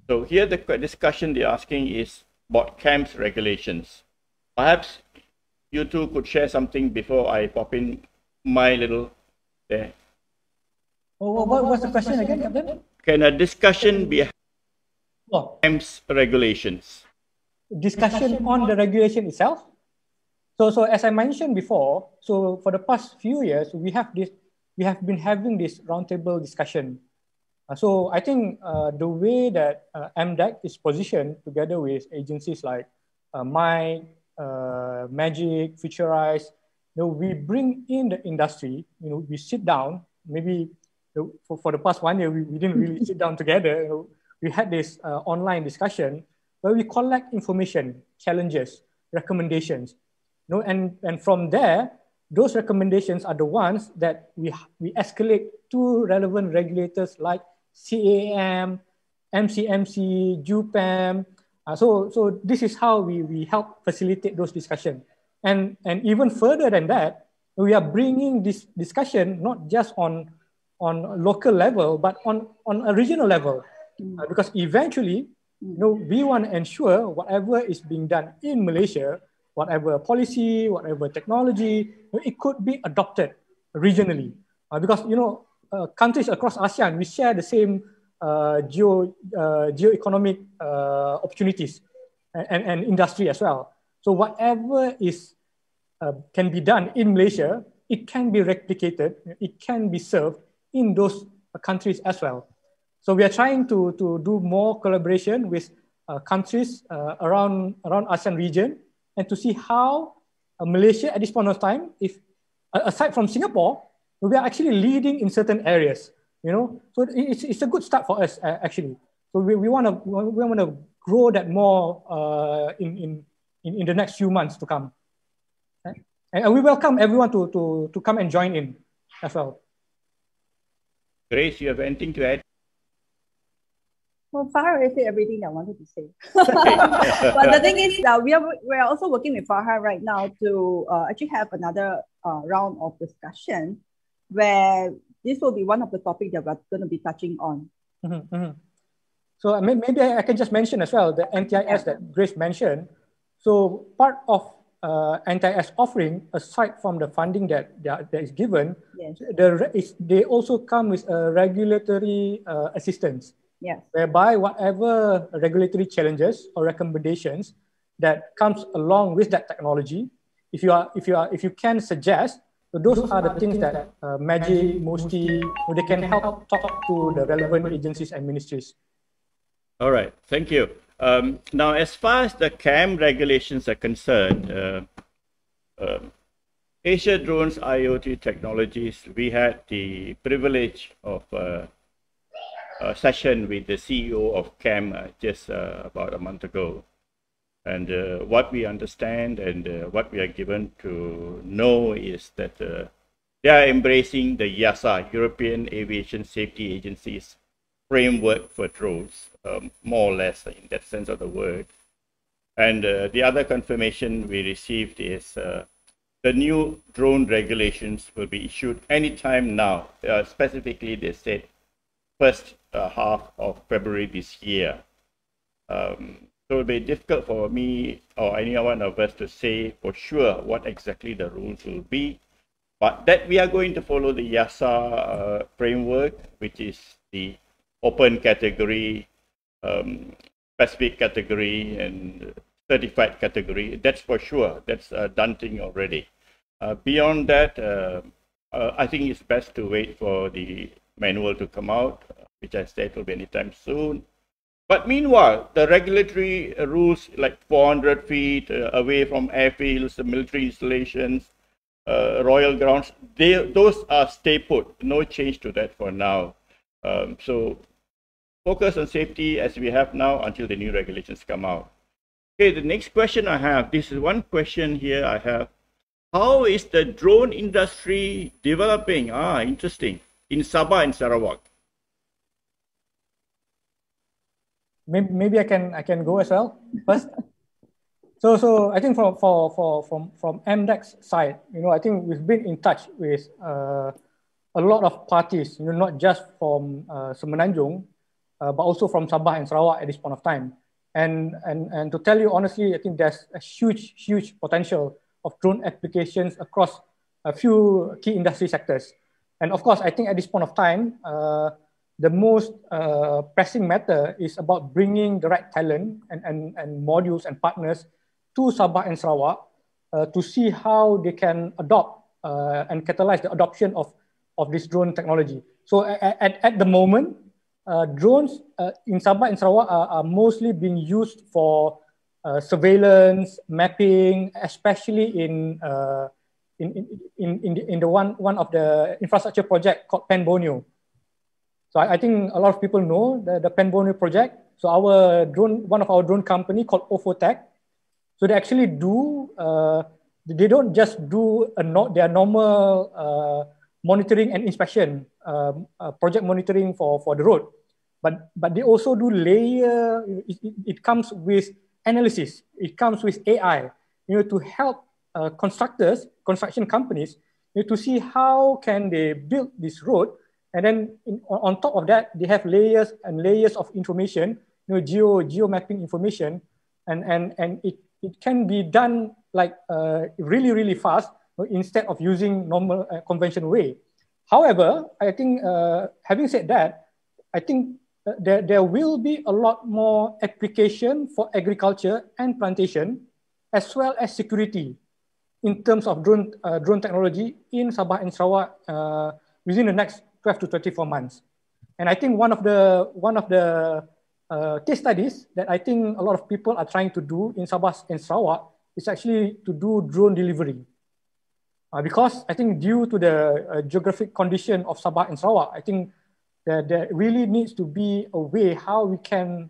So here the discussion they're asking is about CAM's regulations. Perhaps you two could share something before I pop in my little there. What's the question again, Captain? Can a discussion be on CAM's regulations? Discussion on the regulation itself? So as I mentioned before, so for the past few years, we have been having this roundtable discussion. So I think the way that MDAC is positioned together with agencies like Magic, Futurize, we bring in the industry, we sit down, maybe for the past 1 year, we didn't really sit down together. we had this online discussion where we collect information, challenges, recommendations, and from there, those recommendations are the ones that we escalate to relevant regulators like CAM, MCMC, JUPAM. So this is how we help facilitate those discussions. And even further than that, we are bringing this discussion not just on local level, but on a regional level. Because eventually, we want to ensure whatever is being done in Malaysia, whatever policy, whatever technology, it could be adopted regionally. Because, countries across ASEAN, we share the same geo-economic opportunities and industry as well. So whatever can be done in Malaysia, it can be replicated, it can be served in those countries as well. So we are trying to do more collaboration with countries around ASEAN region, and to see how Malaysia at this point of time, if aside from Singapore, we are actually leading in certain areas. So it's a good start for us actually. So we want to grow that more in the next few months to come. Okay? And we welcome everyone to come and join in as well. Grace, you have anything to add? Well, Farha already said everything I wanted to say. But the thing is that we are also working with Farha right now to actually have another round of discussion where this will be one of the topics that we're going to be touching on. So maybe I can just mention as well the NTIS that Grace mentioned. So part of NTIS offering, aside from the funding that is given, they also come with regulatory assistance. Yes. Whereby whatever regulatory challenges or recommendations that comes along with that technology, if you can suggest, so those are the things that Magic, Mosti, they can help talk to the relevant agencies and ministries. All right, thank you. Now, as far as the CAM regulations are concerned, Asia Drones IoT Technologies, we had the privilege of a session with the CEO of CAM just about a month ago. And what we understand and what we are given to know is that they are embracing the EASA, European Aviation Safety Agency's framework for drones, more or less in that sense of the word. And the other confirmation we received is the new drone regulations will be issued anytime now. Specifically, they said first half of February this year. So it will be difficult for me or any one of us to say for sure what exactly the rules will be, but that we are going to follow the EASA framework, which is the open category, specific category, and certified category. That's for sure. That's a done thing already. Beyond that, I think it's best to wait for the manual to come out, which I said will be anytime soon. But meanwhile, the regulatory rules like 400 feet away from airfields, military installations, royal grounds, those are stay put. No change to that for now. So focus on safety as we have now until the new regulations come out. Okay, the next question I have, this is one question here I have. How is the drone industry developing? Interesting. In Sabah and Sarawak. Maybe I can go as well first. So I think from MDEC's side, I think we've been in touch with a lot of parties, not just from Semenanjung, but also from Sabah and Sarawak at this point of time. And to tell you honestly, I think there's a huge potential of drone applications across a few key industry sectors. And of course, I think at this point of time, the most pressing matter is about bringing the right talent and modules and partners to Sabah and Sarawak to see how they can adopt and catalyze the adoption of this drone technology. So at the moment, drones in Sabah and Sarawak are mostly being used for surveillance, mapping, especially in the one of the infrastructure project called Pen Borneo. So I think a lot of people know the Pen Borneo project. So our drone, one of our drone company called Ofotech. So they actually do, they don't just do their normal monitoring and inspection, project monitoring for the road, but they also do layer, it comes with analysis, it comes with AI, to help construction companies, to see how can they build this road. And then on top of that, they have layers and layers of information, geo mapping information, and it can be done like really, really fast instead of using normal conventional way. However, I think having said that, I think there will be a lot more application for agriculture and plantation, as well as security in terms of drone technology in Sabah and Sarawak within the next 12 to 24 months. And I think one of the case studies that I think a lot of people are trying to do in Sabah and Sarawak is actually to do drone delivery. Because I think due to the geographic condition of Sabah and Sarawak, I think there really needs to be a way how we can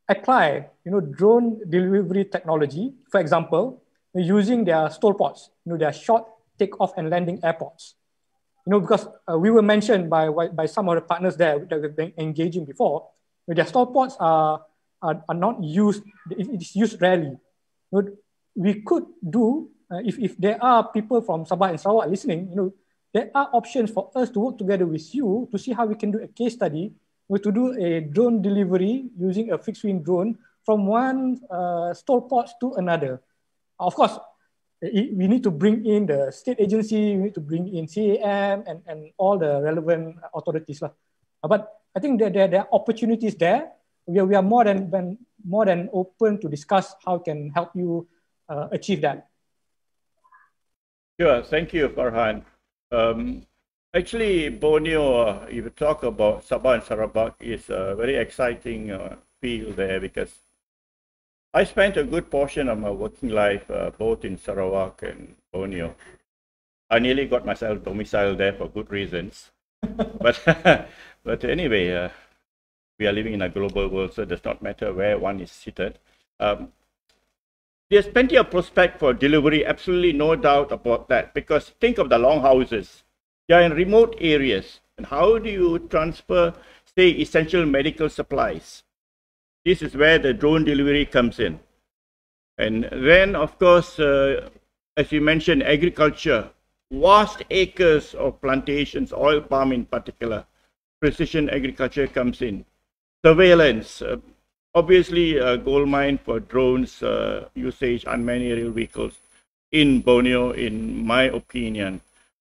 apply, drone delivery technology. For example, using their stall pods, their short takeoff and landing airports. Because we were mentioned by some of the partners there that we've been engaging before, their stall pods are not used, it is used rarely. We could do, if there are people from Sabah and Sarawak listening, there are options for us to work together with you to see how we can do a case study, to do a drone delivery using a fixed wing drone from one stall pod to another. Of course, we need to bring in the state agency, we need to bring in CAM and all the relevant authorities. But I think there are opportunities there. We are more than open to discuss how can help you achieve that. Sure, thank you, Farhan. Actually, Borneo, if you talk about Sabah and Sarawak, is a very exciting field there, because I spent a good portion of my working life both in Sarawak and Borneo. I nearly got myself domiciled there for good reasons. but anyway, we are living in a global world, so it does not matter where one is seated. There's plenty of prospect for delivery, absolutely no doubt about that, because think of the longhouses. They are in remote areas. And how do you transfer, say, essential medical supplies? This is where the drone delivery comes in. And then, of course, as you mentioned, agriculture, vast acres of plantations, oil palm in particular, precision agriculture comes in. Surveillance, obviously a gold mine for drones, usage, unmanned aerial vehicles in Borneo, in my opinion.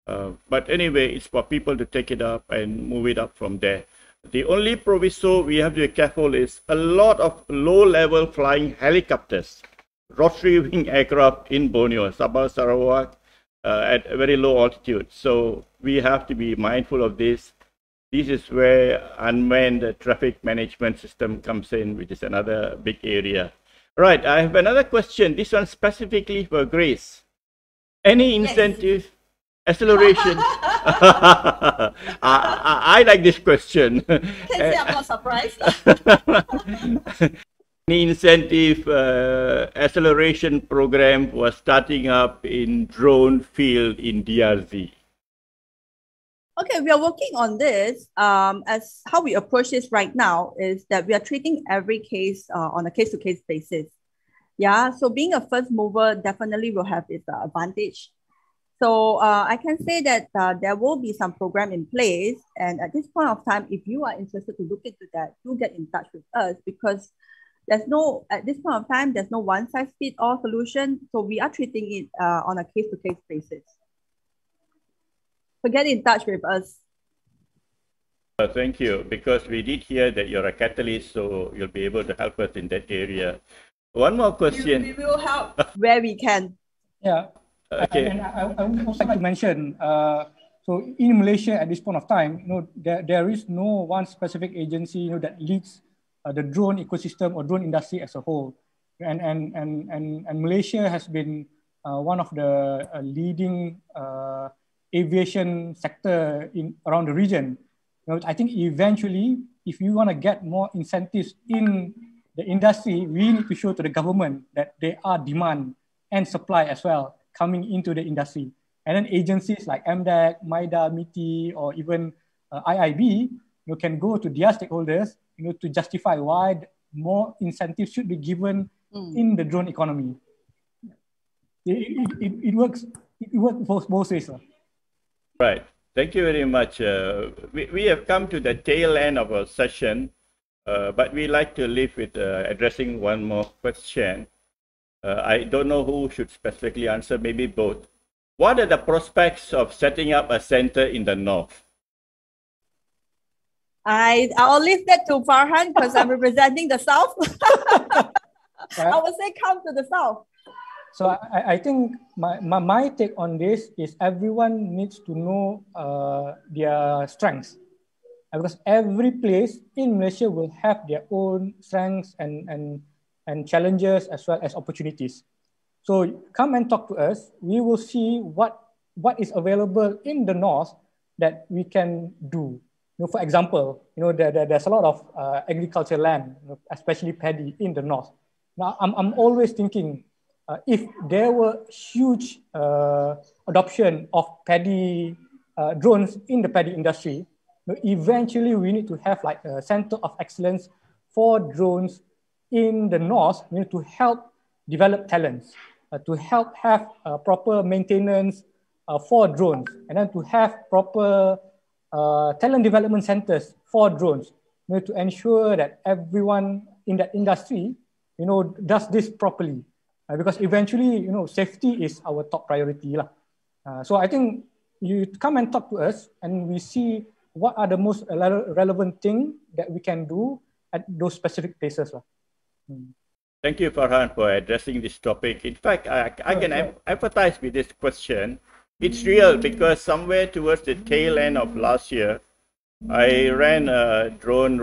But anyway, it's for people to take it up and move it up from there. The only proviso we have to be careful is a lot of low-level flying helicopters, rotary wing aircraft in Borneo, Sabah, Sarawak, at a very low altitude. So we have to be mindful of this. This is where unmanned traffic management system comes in, which is another big area. Right, I have another question. This one specifically for Grace. Any incentive? Yes. Acceleration. I like this question. Can say I'm not surprised. Any incentive acceleration program was starting up in drone field in DRZ? Okay, we are working on this. As how we approach this right now is that we are treating every case on a case-to-case basis. Yeah, so being a first mover definitely will have its advantage. So I can say that there will be some program in place. And at this point of time, if you are interested to look into that, do get in touch with us, because at this point of time, there's no one-size-fits-all solution. So we are treating it on a case-to-case basis. So get in touch with us. Thank you, because we did hear that you're a catalyst, so you'll be able to help us in that area. One more question. We will help where we can. Yeah. Okay. And I would also like to mention, so in Malaysia at this point of time, there is no one specific agency, that leads the drone ecosystem or drone industry as a whole. And Malaysia has been one of the leading aviation sector around the region. I think eventually, if you want to get more incentives in the industry, we need to show to the government that there are demand and supply as well coming into the industry. And then agencies like MDAC, MIDA, MITI, or even IIB, can go to their stakeholders, to justify why more incentives should be given in the drone economy. It works both ways. Right. Thank you very much. We have come to the tail end of our session, but we like to leave with addressing one more question. I don't know who should specifically answer, maybe both. What are the prospects of setting up a center in the north? I'll leave that to Farhan because I'm representing the south. I would say come to the south. So I think my take on this is everyone needs to know their strengths, because every place in Malaysia will have their own strengths and challenges as well as opportunities. So come and talk to us. We will see what is available in the north that we can do. For example, there's a lot of agriculture land, especially paddy in the north. Now I'm always thinking, if there were huge adoption of paddy drones in the paddy industry, eventually we need to have like a center of excellence for drones in the north, to help develop talents, to help have proper maintenance for drones, and then to have proper talent development centers for drones, to ensure that everyone in that industry, does this properly. Because eventually, safety is our top priority. So I think you come and talk to us and we see what are the most relevant things that we can do at those specific places. Thank you, Farhan, for addressing this topic. In fact, I can empathize with this question. It's real because somewhere towards the tail end of last year, I ran a drone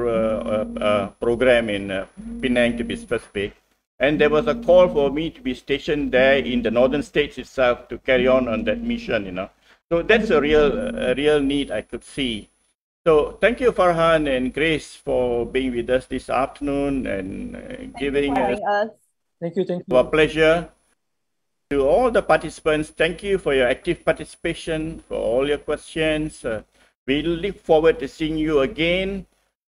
program in Penang, to be specific. And there was a call for me to be stationed there in the northern states itself to carry on that mission, So that's a real need I could see. So thank you, Farhan and Grace, for being with us this afternoon and giving us. Thank you. Our pleasure. To all the participants, thank you for your active participation, for all your questions. We look forward to seeing you again.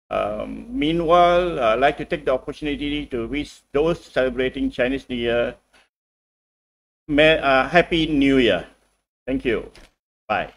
Meanwhile, I'd like to take the opportunity to wish those celebrating Chinese New Year Happy New Year. Thank you. Bye.